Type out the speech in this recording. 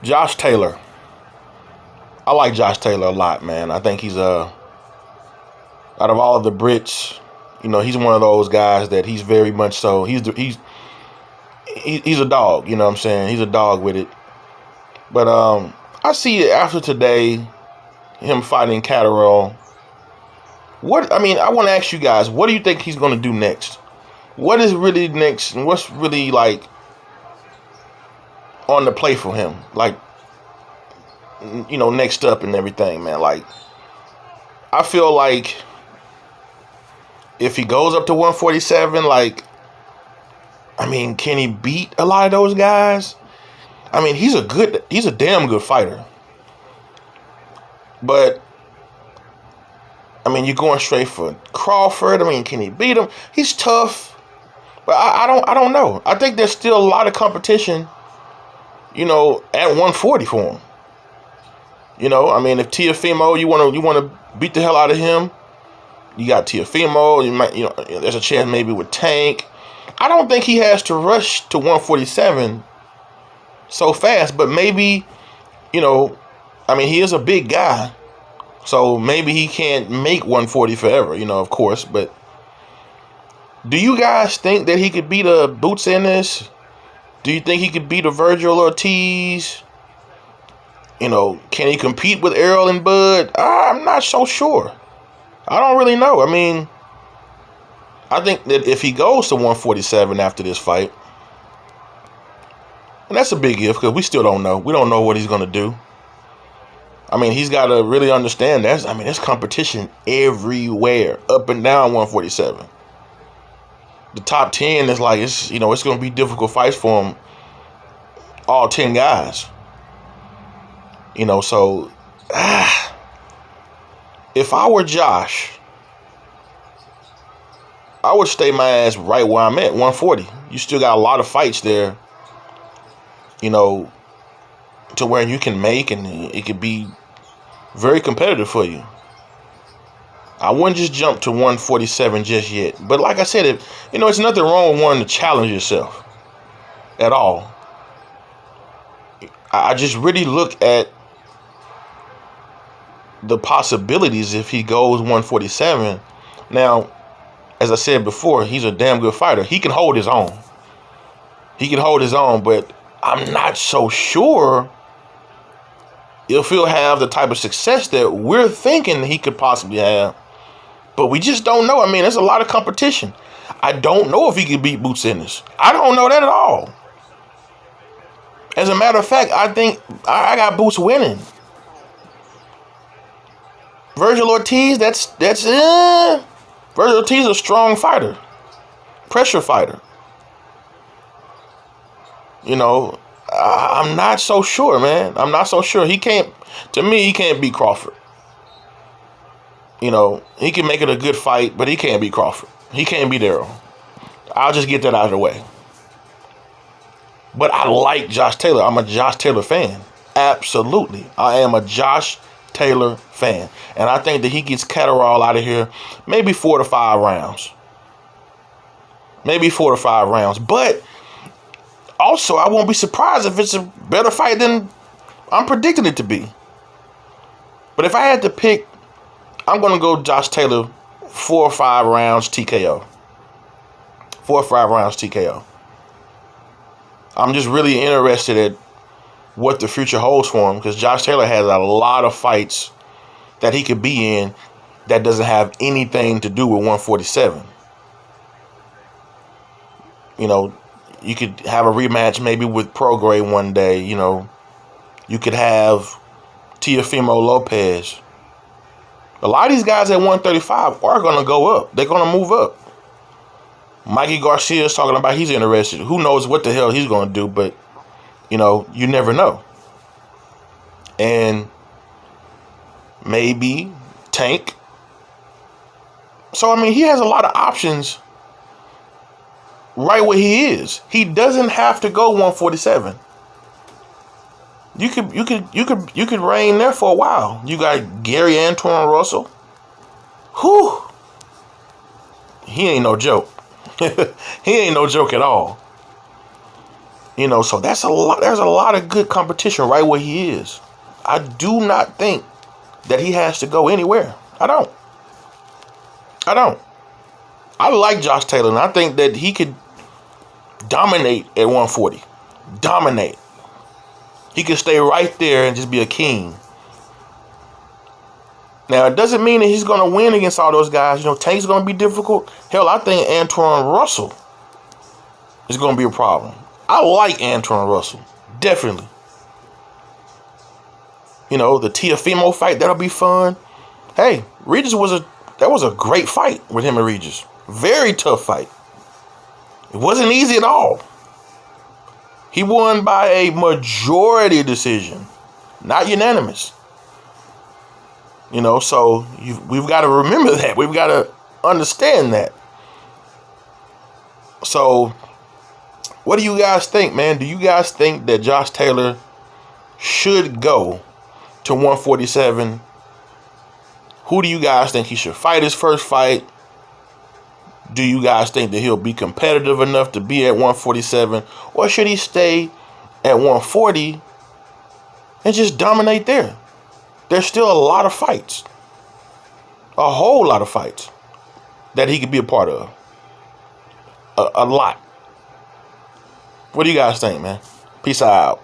Josh Taylor. I like Josh Taylor a lot, man. I think he's out of all of the Brits, he's one of those guys that he's very much so. He's a dog. You know what I'm saying? He's a dog with it. But I see it after today, him fighting Catterall. I want to ask you guys, what do you think he's going to do next? What is really next, and what's really like on the play for him? Like, next up and everything, man. Like, I feel like if he goes up to 147, can he beat a lot of those guys? He's a damn good fighter. But you're going straight for Crawford. Can he beat him? He's tough. But I don't know. I think there's still a lot of competition, at 140 for him. If Teofimo, you want to beat the hell out of him, you got Teofimo. You might, there's a chance maybe with Tank. I don't think he has to rush to 147 so fast, but maybe, he is a big guy, so maybe he can't make 140 forever, of course. But do you guys think that he could beat a Boots Ennis? Do you think he could beat a Virgil Ortiz? Can he compete with Errol and Bud? I'm not so sure. I don't really know. I think that if he goes to 147 after this fight, and that's a big if because we still don't know. We don't know what he's going to do. He's got to really understand there's competition everywhere, up and down 147. The top 10 is it's going to be difficult fights for him, all 10 guys. So if I were Josh, I would stay my ass right where I'm at, 140. You still got a lot of fights there, to where you can make, and it could be very competitive for you. I wouldn't just jump to 147 just yet. But like I said, it's nothing wrong with wanting to challenge yourself at all. I just really look at the possibilities if he goes 147. Now, as I said before, he's a damn good fighter. He can hold his own. But I'm not so sure if he'll have the type of success that we're thinking he could possibly have. But we just don't know. There's a lot of competition. I don't know if he could beat Boots Ennis. I don't know that at all. As a matter of fact, I think I got Boots winning. Virgil Ortiz, Virgil Ortiz is a strong fighter. Pressure fighter. I'm not so sure, man. I'm not so sure. He can't beat Crawford. He can make it a good fight, but he can't beat Crawford. He can't beat Errol. I'll just get that out of the way. But I like Josh Taylor. I'm a Josh Taylor fan. Absolutely. I am a Josh Taylor fan. And I think that he gets Catterall out of here maybe 4 to 5 rounds. But also, I won't be surprised if it's a better fight than I'm predicting it to be. But if I had to pick, I'm going to go Josh Taylor 4 or 5 rounds TKO. 4 or 5 rounds TKO. I'm just really interested at what the future holds for him, because Josh Taylor has a lot of fights that he could be in that doesn't have anything to do with 147. You could have a rematch maybe with Prograis one day. You could have Teofimo Lopez. A lot of these guys at 135 are going to go up. They're going to move up. Mikey Garcia is talking about he's interested. Who knows what the hell he's going to do, but, you never know. And maybe Tank. So, he has a lot of options right where he is. He doesn't have to go 147. You could reign there for a while. You got Gary Antoine Russell. Whew. He ain't no joke. He ain't no joke at all. You know, so that's a lot. There's a lot of good competition right where he is. I do not think that he has to go anywhere. I don't. I like Josh Taylor, and I think that he could dominate at 140. Dominate. He could stay right there and just be a king. Now, it doesn't mean that he's going to win against all those guys. You know, Tank's going to be difficult. Hell, I think Antoine Russell is going to be a problem. I like Antoine Russell. Definitely. You know, the Tiafimo fight, that'll be fun. Hey, Regis was a great fight with him and Regis. Very tough fight. It wasn't easy at all. He won by a majority decision, not unanimous. You know, so we've got to remember that. We've got to understand that. So, what do you guys think, man? Do you guys think that Josh Taylor should go to 147? Who do you guys think he should fight his first fight? Do you guys think that he'll be competitive enough to be at 147? Or should he stay at 140 and just dominate there? There's still a lot of fights. A whole lot of fights that he could be a part of. A lot. What do you guys think, man? Peace out.